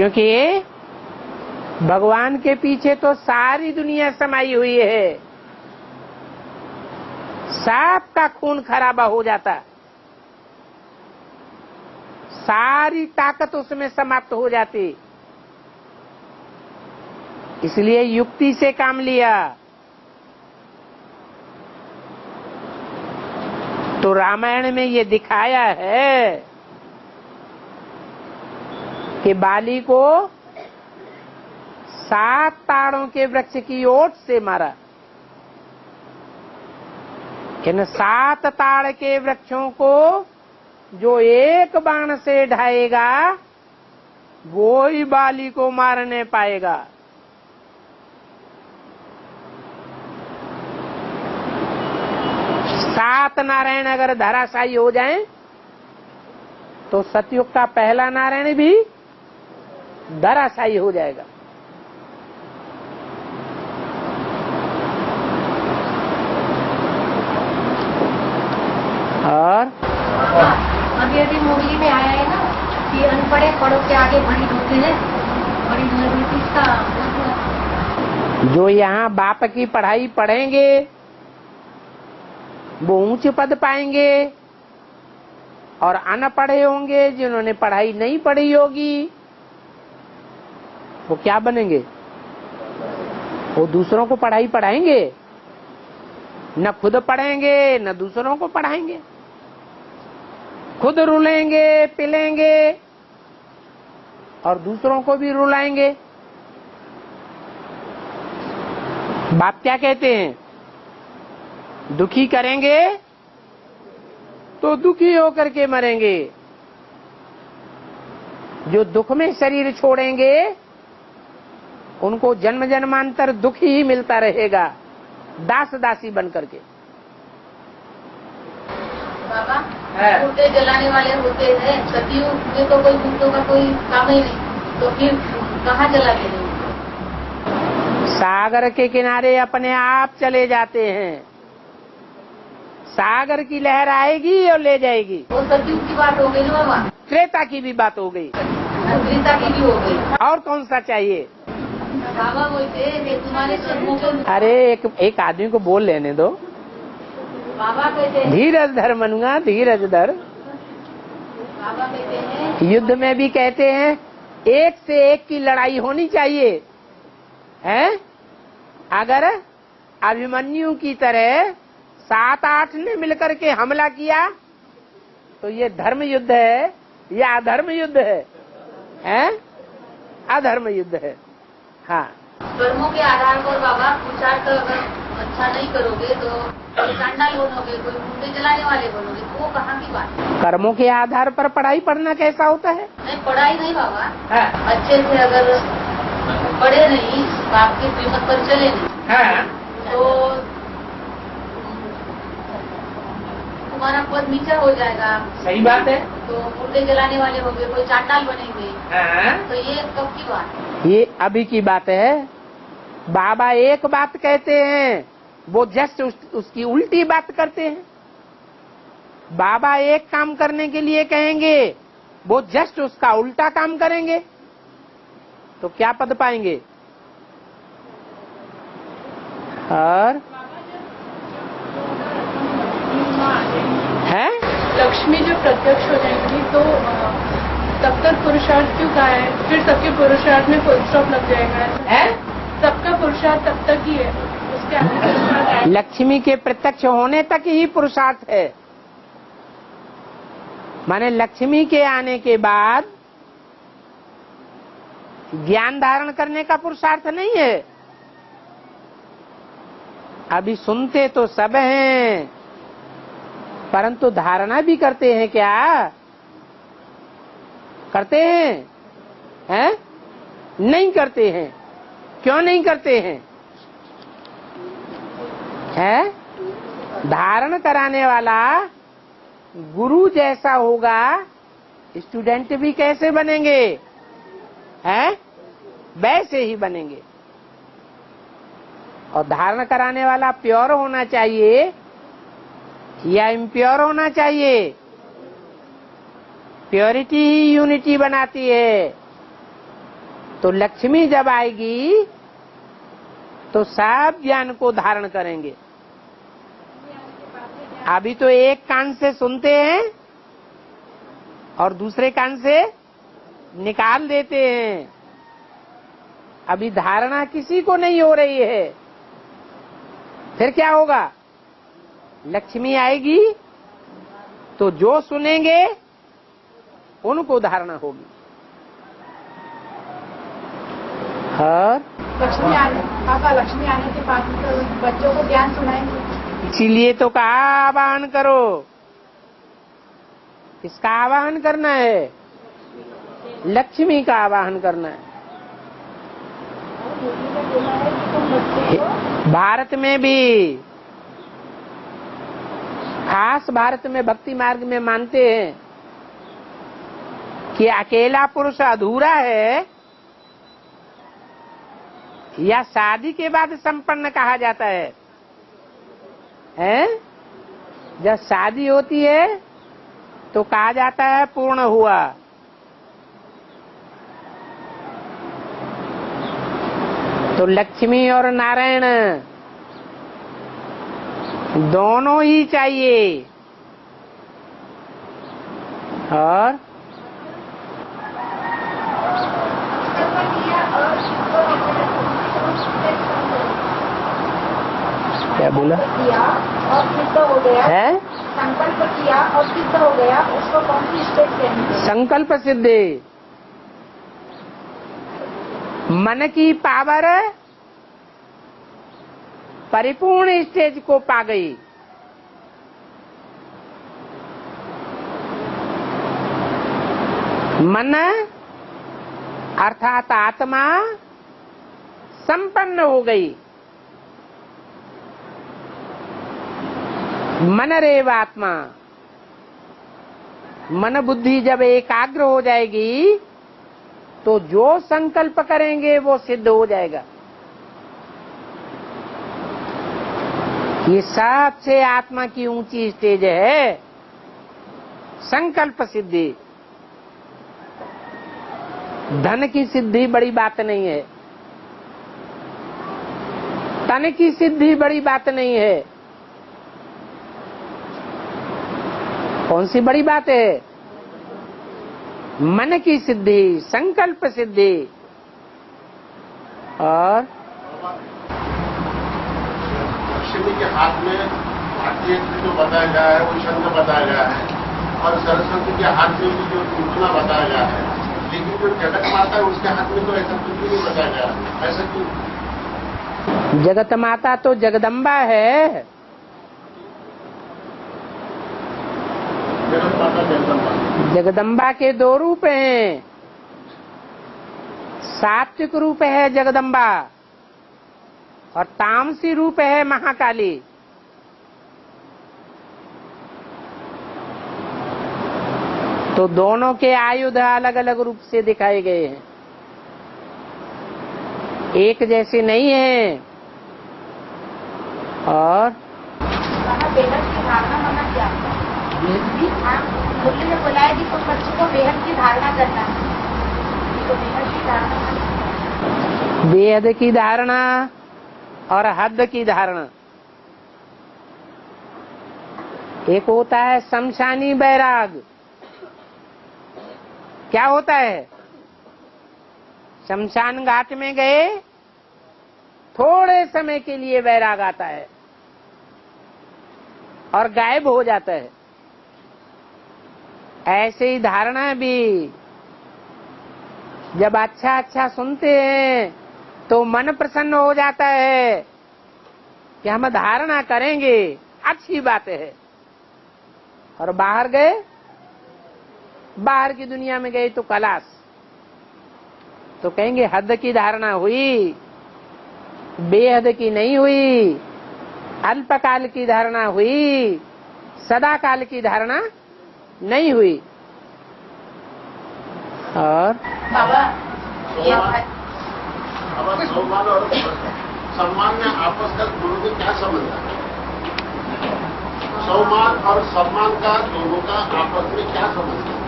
क्योंकि भगवान के पीछे तो सारी दुनिया समाई हुई है, सबका खून खराबा हो जाता, सारी ताकत उसमें समाप्त हो जाती। इसलिए युक्ति से काम लिया। तो रामायण में ये दिखाया है कि बाली को 7 ताड़ों के वृक्ष की ओट से मारा। इन 7 ताड़ के वृक्षों को जो एक बाण से ढाएगा वो ही बाली को मारने पाएगा। सात नारायण अगर धराशायी हो जाएं तो सतयुग का पहला नारायण भी धराशायी हो जाएगा। और अभी अभी मूवी में आया है ना कि अनपढ़े पढ़ो के आगे बड़ी होते हैं, बड़ी नीति का। जो यहाँ बाप की पढ़ाई पढ़ेंगे वो ऊंच पद पाएंगे, और अनपढ़े होंगे जिन्होंने पढ़ाई नहीं पढ़ी होगी वो क्या बनेंगे? वो दूसरों को पढ़ाई पढ़ाएंगे, न खुद पढ़ेंगे न दूसरों को पढ़ाएंगे, खुद रुलेंगे पिलेंगे और दूसरों को भी रुलाएंगे। बाप क्या कहते हैं? दुखी करेंगे तो दुखी होकर के मरेंगे, जो दुख में शरीर छोड़ेंगे उनको जन्म जन्मांतर दुख ही मिलता रहेगा, दास दासी बन करके। बाबा मुर्दे जलाने वाले होते हैं, सतयुग में तो कोई मुर्दों का कोई काम ही नहीं, तो फिर कहाँ जलाते हैं? सागर के किनारे अपने आप चले जाते हैं, सागर की लहर आएगी और ले जाएगी। वो सतयुग की बात हो गई ना बाबा, त्रेता की भी बात हो गई, त्रेता की भी हो गई। और कौन सा चाहिए? बाबा बोलते तुम्हारे कर्मों को। अरे एक आदमी को बोल लेने दो। बाबा कहते हैं धीरज धर मनुआ, धीरज धर। बाबा कहते हैं युद्ध में भी कहते हैं एक से एक की लड़ाई होनी चाहिए, हैं? अगर अभिमन्यु की तरह 7-8 ने मिलकर के हमला किया तो ये धर्म युद्ध है या अधर्म युद्ध है? हैं? अधर्म युद्ध है। हाँ, कर्मों के आधार पर बाबा पुरुषार्थ अगर अच्छा नहीं करोगे तो कोई चांडाल बनोगे, कोई मुर्दे जलाने वाले बनोगे, तो वो कहाँ की बात है? कर्मों के आधार पर पढ़ाई पढ़ना कैसा होता है? नहीं, पढ़ाई नहीं बाबा। हाँ। अच्छे से अगर पढ़े नहीं, आपके कीमत पर चले नहीं, हाँ। तो तुम्हारा पद नीचा हो जाएगा। सही बात है। तो मुर्दे जलाने वाले होंगे, कोई चांडाल बनेंगे। हाँ। तो ये कब की बात है? ये अभी की बात है। बाबा एक बात कहते हैं वो जस्ट उसकी उल्टी बात करते हैं। बाबा एक काम करने के लिए कहेंगे वो जस्ट उसका उल्टा काम करेंगे, तो क्या पद पाएंगे? और है लक्ष्मी जो प्रत्यक्ष हो जाएंगी तो तब तक पुरुषार्थ क्यों कहा है? फिर सबके पुरुषार्थ में फुल स्टॉप लग जाएगा है? सबका पुरुषार्थ तब तक ही है, उसके आगे पुरुषार्थ आएगा। लक्ष्मी के प्रत्यक्ष होने तक ही पुरुषार्थ है, माने लक्ष्मी के आने के बाद ज्ञान धारण करने का पुरुषार्थ नहीं है। अभी सुनते तो सब हैं परंतु धारणा भी करते हैं क्या? करते हैं? हैं? नहीं करते हैं। क्यों नहीं करते हैं? हैं? धारण कराने वाला गुरु जैसा होगा, स्टूडेंट भी कैसे बनेंगे? हैं? वैसे ही बनेंगे। और धारण कराने वाला प्योर होना चाहिए या इम्प्योर होना चाहिए? प्योरिटी ही यूनिटी बनाती है। तो लक्ष्मी जब आएगी तो सब ज्ञान को धारण करेंगे। अभी तो एक कान से सुनते हैं और दूसरे कान से निकाल देते हैं। अभी धारणा किसी को नहीं हो रही है। फिर क्या होगा? लक्ष्मी आएगी तो जो सुनेंगे उनको धारणा होगी। और लक्ष्मी आने के बाद बच्चों को ज्ञान सुनाएंगे। इसीलिए तो कहा आवाहन करो। किसका आवाहन करना है? लक्ष्मी का आवाहन करना है। भारत में भी, खास भारत में भक्ति मार्ग में मानते हैं कि अकेला पुरुष अधूरा है या शादी के बाद संपन्न कहा जाता है? हैं? जब शादी होती है तो कहा जाता है पूर्ण हुआ। तो लक्ष्मी और नारायण दोनों ही चाहिए। और क्या बोला? किया और सिद्ध हो गया है? संकल्प किया और सिद्ध हो गया, उसको कौन सी स्टेज कहेंगे? संकल्प सिद्धि। मन की पावर परिपूर्ण स्टेज को पा गई। मन अर्थात आत्मा संपन्न हो गई। मन रेव आत्मा। मन बुद्धि जब एकाग्र हो जाएगी तो जो संकल्प करेंगे वो सिद्ध हो जाएगा। ये सबसे आत्मा की ऊंची स्टेज है संकल्प सिद्धि। धन की सिद्धि बड़ी बात नहीं है, तन की सिद्धि बड़ी बात नहीं है। कौन सी बड़ी बात है? मन की सिद्धि, संकल्प सिद्धि। और लक्ष्मी के हाथ में भारतीय जो बताया गया है वो शंख बताया गया है, और सरस्वती के हाथ में भी जो टूटना बताया गया है, लेकिन जो जगत माता है उसके हाथ में तो ऐसा कुछ भी नहीं बताया गया। ऐसा क्यों? जगत माता तो जगदम्बा है। जगत माता जगदम्बा। जगदम्बा के दो रूप हैं। सात्विक रूप है जगदम्बा और तामसी रूप है महाकाली। तो दोनों के आयुध अलग अलग रूप से दिखाए गए हैं, एक जैसे नहीं है। और बेहद की धारणा होना क्या? मुरली ने बोला है कि कुछ बच्चों को बेहद की धारणा करना है, तो बेहद की धारणा, बेहद की धारणा और हद की धारणा। एक होता है शमशानी बैराग। क्या होता है? शमशान घाट में गए, थोड़े समय के लिए बैराग आता है और गायब हो जाता है। ऐसे ही धारणा भी, जब अच्छा अच्छा सुनते हैं तो मन प्रसन्न हो जाता है कि हम धारणा करेंगे, अच्छी बात है। और बाहर गए, बाहर की दुनिया में गए तो कलाश, तो कहेंगे हद की धारणा हुई, बेहद की नहीं हुई, अल्पकाल की धारणा हुई, सदा काल की धारणा नहीं हुई। और बाबा ये अब सम्मान और सम्मान में आपस का दोनों में क्या संबंध है? सम्मान और सम्मान का दोनों का आपस में क्या संबंध है?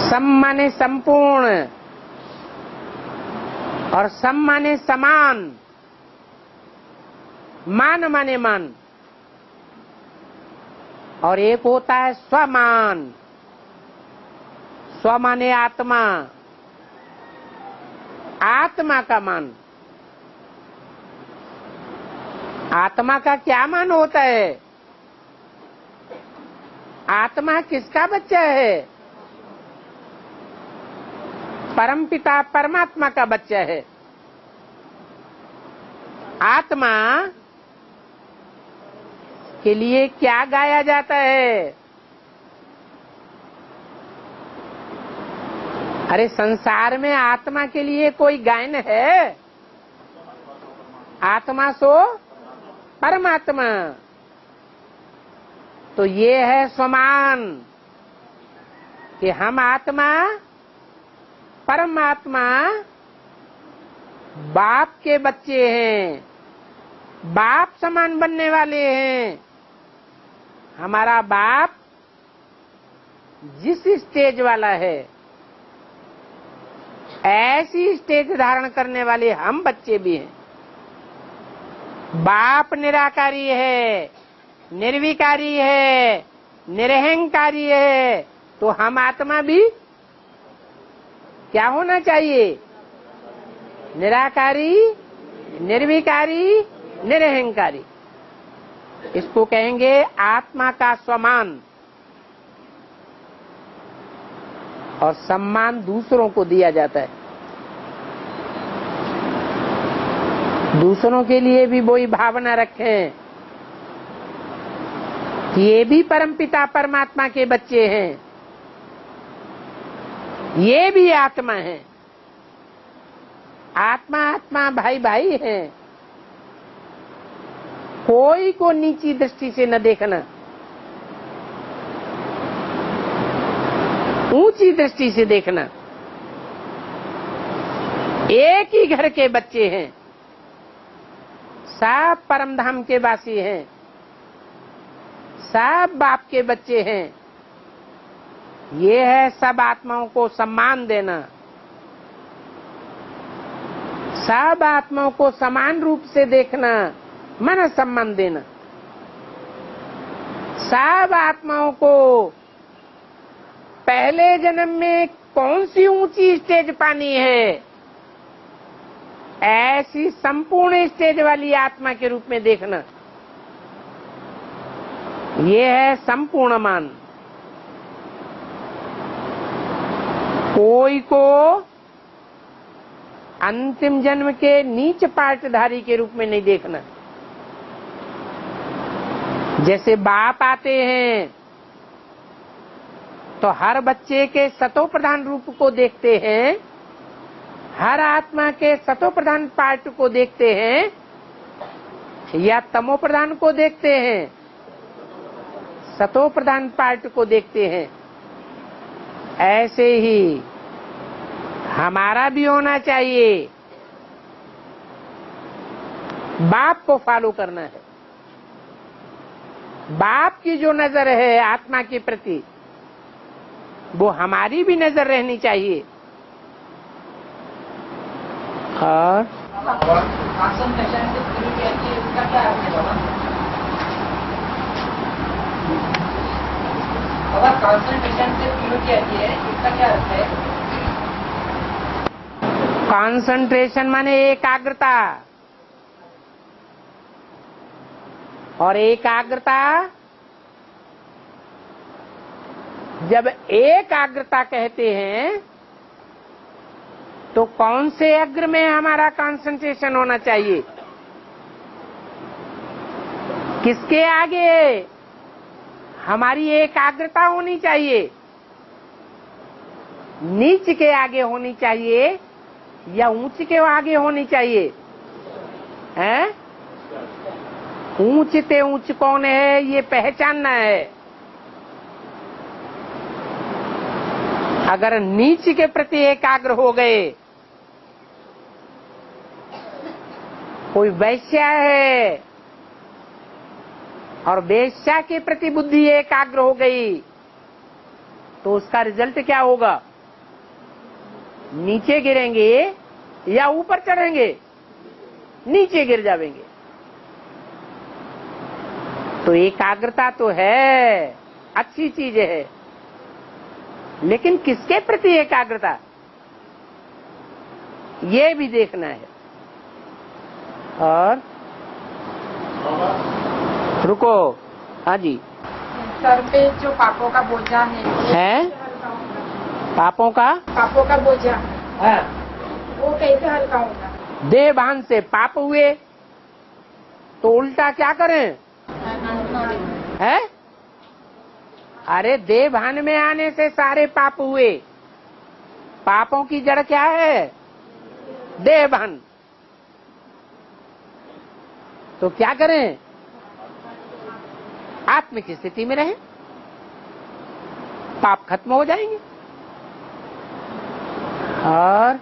सम्मान संपूर्ण और सम माने समान, मान माने मान, और एक होता है स्वमान। स्व माने आत्मा, आत्मा का मान। आत्मा का क्या मान होता है? आत्मा किसका बच्चा है? परमपिता परमात्मा का बच्चा है। आत्मा के लिए क्या गाया जाता है? अरे संसार में आत्मा के लिए कोई गायन है? आत्मा सो परमात्मा। तो ये है स्वमान कि हम आत्मा परमात्मा बाप के बच्चे हैं, बाप समान बनने वाले हैं। हमारा बाप जिस स्टेज वाला है, ऐसी स्टेज धारण करने वाले हम बच्चे भी हैं। बाप निराकारी है, निर्विकारी है, निरहंकारी है, तो हम आत्मा भी क्या होना चाहिए? निराकारी, निर्विकारी, निरहंकारी। इसको कहेंगे आत्मा का स्वमान। और सम्मान दूसरों को दिया जाता है। दूसरों के लिए भी वही भावना रखें कि ये भी परमपिता परमात्मा के बच्चे हैं, ये भी आत्मा है। आत्मा आत्मा भाई भाई हैं। कोई को नीची दृष्टि से न देखना, ऊंची दृष्टि से देखना। एक ही घर के बच्चे हैं, सब परमधाम के वासी हैं, सब बाप के बच्चे हैं। ये है सब आत्माओं को सम्मान देना, सब आत्माओं को समान रूप से देखना, मन सम्मान देना। सब आत्माओं को पहले जन्म में कौन सी ऊंची स्टेज पानी है, ऐसी संपूर्ण स्टेज वाली आत्मा के रूप में देखना। ये है संपूर्ण मान। कोई को अंतिम जन्म के नीच पार्टधारी के रूप में नहीं देखना। जैसे बाप आते हैं तो हर बच्चे के सतो प्रधान रूप को देखते हैं, हर आत्मा के सतो प्रधान पार्ट को देखते हैं या तमो प्रधान को देखते हैं? सतो प्रधान पार्ट को देखते हैं। ऐसे ही हमारा भी होना चाहिए। बाप को फॉलो करना है। बाप की जो नजर है आत्मा के प्रति, वो हमारी भी नजर रहनी चाहिए। और कंसंट्रेशन से शुरू किया कि इसका क्या अर्थ है बाबा? बाबा कंसंट्रेशन से शुरू किया है, इसका क्या अर्थ है? कंसंट्रेशन माने एकाग्रता, और एकाग्रता जब एकाग्रता कहते हैं तो कौन से अग्र में हमारा कंसंट्रेशन होना चाहिए? किसके आगे हमारी एकाग्रता होनी चाहिए? नीच के आगे होनी चाहिए या ऊंच के आगे होनी चाहिए? हैं? ऊंच से ऊंच कौन है ये पहचानना है। अगर नीच के प्रति एकाग्र हो गए, कोई वैश्या है और वेश्या के प्रति बुद्धि एकाग्र हो गई, तो उसका रिजल्ट क्या होगा? नीचे गिरेंगे या ऊपर चढ़ेंगे, नीचे गिर जाएंगे। तो एकाग्रता तो है, अच्छी चीज है, लेकिन किसके प्रति एकाग्रता, ये भी देखना है। और रुको, हाँ जी, सर पे जो पापों का बोझा है पापों का बोझा हाँ। वो कैसे हल्का होगा? देह भान से पाप हुए तो उल्टा क्या करें, है? अरे देह भान में आने से सारे पाप हुए। पापों की जड़ क्या है? देह भान। तो क्या करें? आत्मिक स्थिति में रहें, पाप खत्म हो जाएंगे। और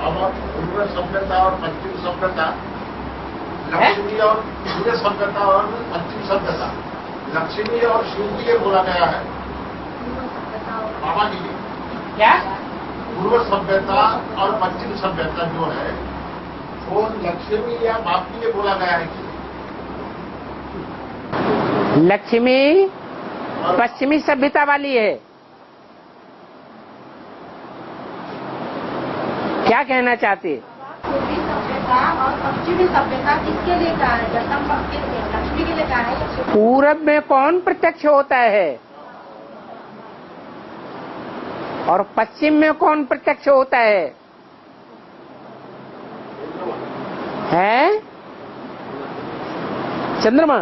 पूर्व सभ्यता और पश्चिम सभ्यता, लक्ष्मी और पूर्व सभ्यता और पश्चिम सभ्यता, लक्ष्मी और शिव के लिए बोला गया है बाबा जी। क्या? पूर्व सभ्यता और पश्चिम सभ्यता जो है वो लक्ष्मी या बाप के लिए बोला गया है कि लक्ष्मी पश्चिमी सभ्यता वाली है। क्या कहना चाहते? पूर्वी सभ्यता और पश्चिमी सभ्यता किसके लिए कहा है? दशम पक्ष के लिए, लक्ष्मी के लिए कहा है या शिव? पूरब में कौन प्रत्यक्ष होता है और पश्चिम में कौन प्रत्यक्ष होता है? हैं? चंद्रमा।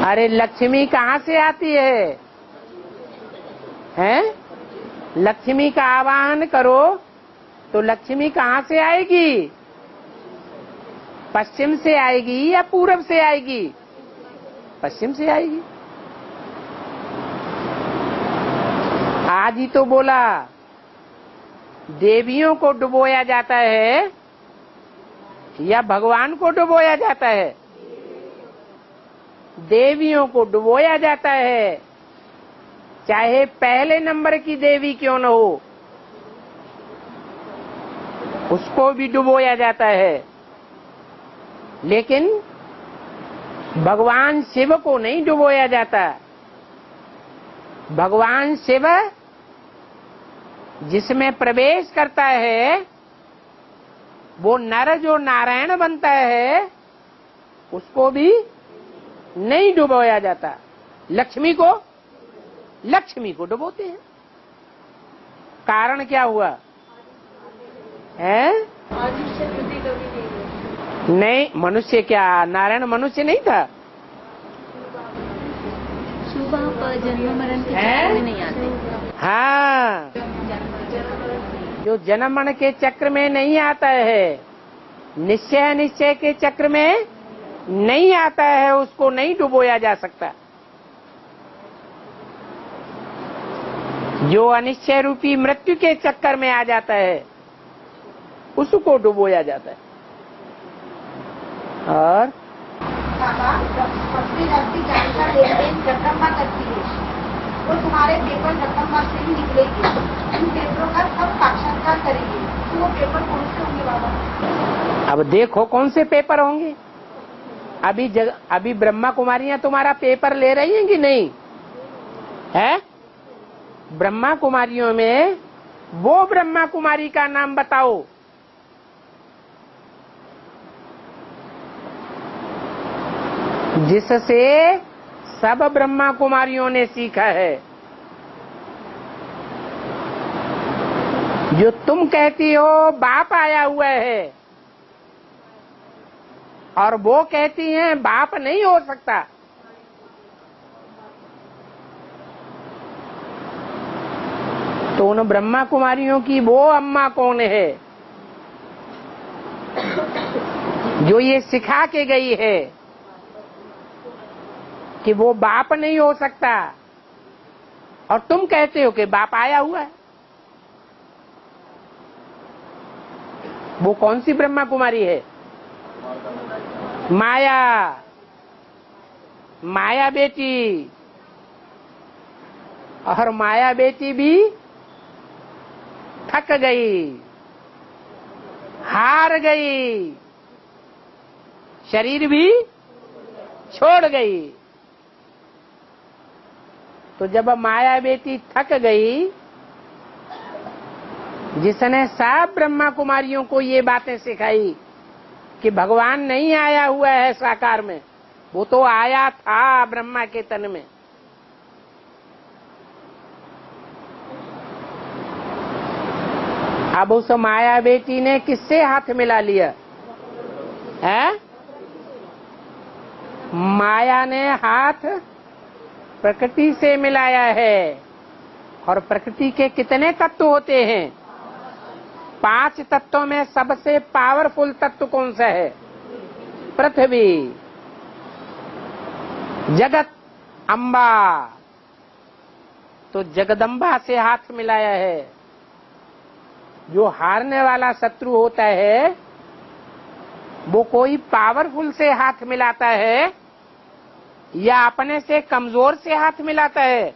अरे लक्ष्मी कहाँ से आती है? हैं? लक्ष्मी का आवाहन करो तो लक्ष्मी कहाँ से आएगी? पश्चिम से आएगी या पूरब से आएगी? पश्चिम से आएगी। आज ही तो बोला देवियों को डुबोया जाता है या भगवान को डुबोया जाता है? देवियों को डुबोया जाता है, चाहे पहले नंबर की देवी क्यों न हो, उसको भी डुबोया जाता है। लेकिन भगवान शिव को नहीं डुबोया जाता। भगवान शिव जिसमें प्रवेश करता है वो नर जो नारायण बनता है उसको भी नहीं डुबोया जाता। लक्ष्मी को डुबोते हैं। कारण क्या हुआ है? नहीं, मनुष्य क्या, नारायण मनुष्य नहीं था? सुबह जन्म मरण के चक्कर में नहीं आते। हाँ, जो जन्म मरण के चक्र में नहीं आता है, निश्चय के चक्र में नहीं आता है, उसको नहीं डुबोया जा सकता। जो अनिश्चय रूपी मृत्यु के चक्कर में आ जाता है उसको डुबोया जाता है। और जगदम्बा करती है, वो तुम्हारे पेपर जगदम्बा से ही निकलेगी। इन पेपरों का सब साक्षात्कार करेंगे, तो वो पेपर कौन से होंगे बाबा? अब देखो कौन से पेपर होंगे। अभी ब्रह्मा कुमारियां तुम्हारा पेपर ले रही हैं कि नहीं है? ब्रह्मा कुमारियों में वो ब्रह्मा कुमारी का नाम बताओ जिससे सब ब्रह्मा कुमारियों ने सीखा है। जो तुम कहती हो बाप आया हुआ है और वो कहती हैं बाप नहीं हो सकता, तो उन ब्रह्मा कुमारियों की वो अम्मा कौन है जो ये सिखा के गई है कि वो बाप नहीं हो सकता, और तुम कहते हो कि बाप आया हुआ है? वो कौन सी ब्रह्मा कुमारी है? माया बेटी। और माया बेटी भी थक गई, हार गई, शरीर भी छोड़ गई। तो जब माया बेटी थक गई, जिसने सब ब्रह्मा कुमारियों को ये बातें सिखाई कि भगवान नहीं आया हुआ है साकार में, वो तो आया था ब्रह्मा के तन में। अब उस माया बेटी ने किससे हाथ मिला लिया है? माया ने हाथ प्रकृति से मिलाया है। और प्रकृति के कितने तत्व होते हैं? 5 तत्वों में सबसे पावरफुल तत्व कौन सा है? पृथ्वी, जगत अम्बा। तो जगदम्बा से हाथ मिलाया है। जो हारने वाला शत्रु होता है वो कोई पावरफुल से हाथ मिलाता है या अपने से कमजोर से हाथ मिलाता है?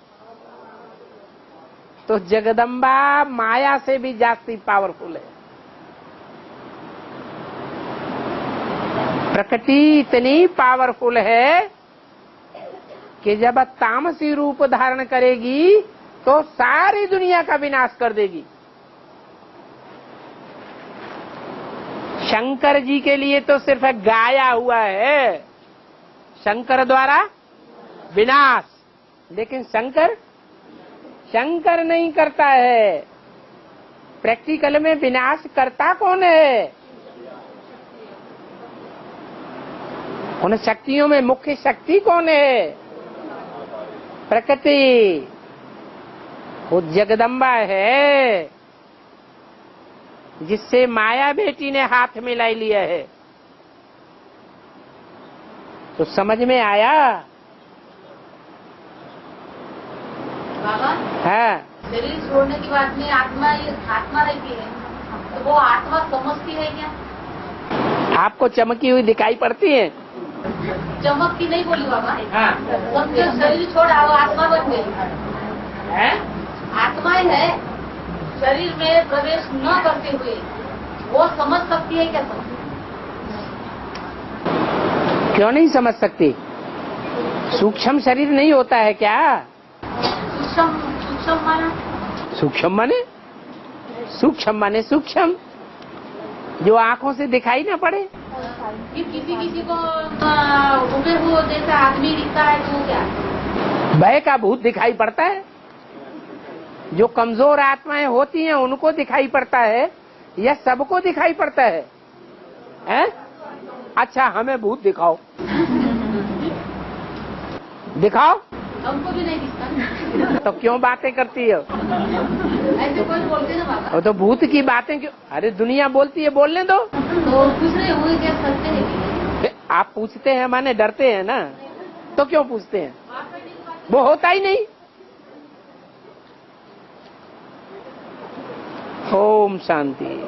तो जगदम्बा माया से भी जास्ती पावरफुल है। प्रकृति इतनी पावरफुल है कि जब तामसी रूप धारण करेगी तो सारी दुनिया का विनाश कर देगी। शंकर जी के लिए तो सिर्फ गाया हुआ है, शंकर द्वारा विनाश। लेकिन शंकर नहीं करता है। प्रैक्टिकल में विनाश करता कौन है? उन शक्तियों में मुख्य शक्ति कौन है? प्रकृति। वो जगदम्बा है जिससे माया बेटी ने हाथ मिलाई लिया है। तो समझ में आया? बाबा है। शरीर छोड़ने के बाद में आत्मा रहती है, तो वो आत्मा समझती है क्या? आपको चमकी हुई दिखाई पड़ती है? चमकती नहीं बोली बाबा। हाँ। समझो शरीर छोड़ा वो आत्मा बन गई है? आत्मा है, शरीर में प्रवेश न करते हुए वो समझ सकती है क्या? क्यों नहीं समझ सकती? सूक्ष्म शरीर नहीं होता है क्या? सूक्ष्म माना? सूक्ष्म माने सूक्ष्म, जो आंखों से दिखाई ना पड़े। कि किसी को डूबे हुए जैसा आदमी दिखता है तो क्या? भय का भूत दिखाई पड़ता है। जो कमजोर आत्माएं होती हैं उनको दिखाई पड़ता है या सबको दिखाई पड़ता है? हैं? अच्छा हमें भूत दिखाओ। दिखाओ। हमको भी नहीं दिखता। तो क्यों बातें करती हो? ऐसे कोई बोलते ना बाबा। वो तो भूत की बातें क्यों? अरे दुनिया बोलती है, बोलने दो। तो दूसरे हुए क्या सकते हैं? आप पूछते हैं माने डरते हैं ना, तो क्यों पूछते हैं? वो होता ही नहीं। ओम शांति।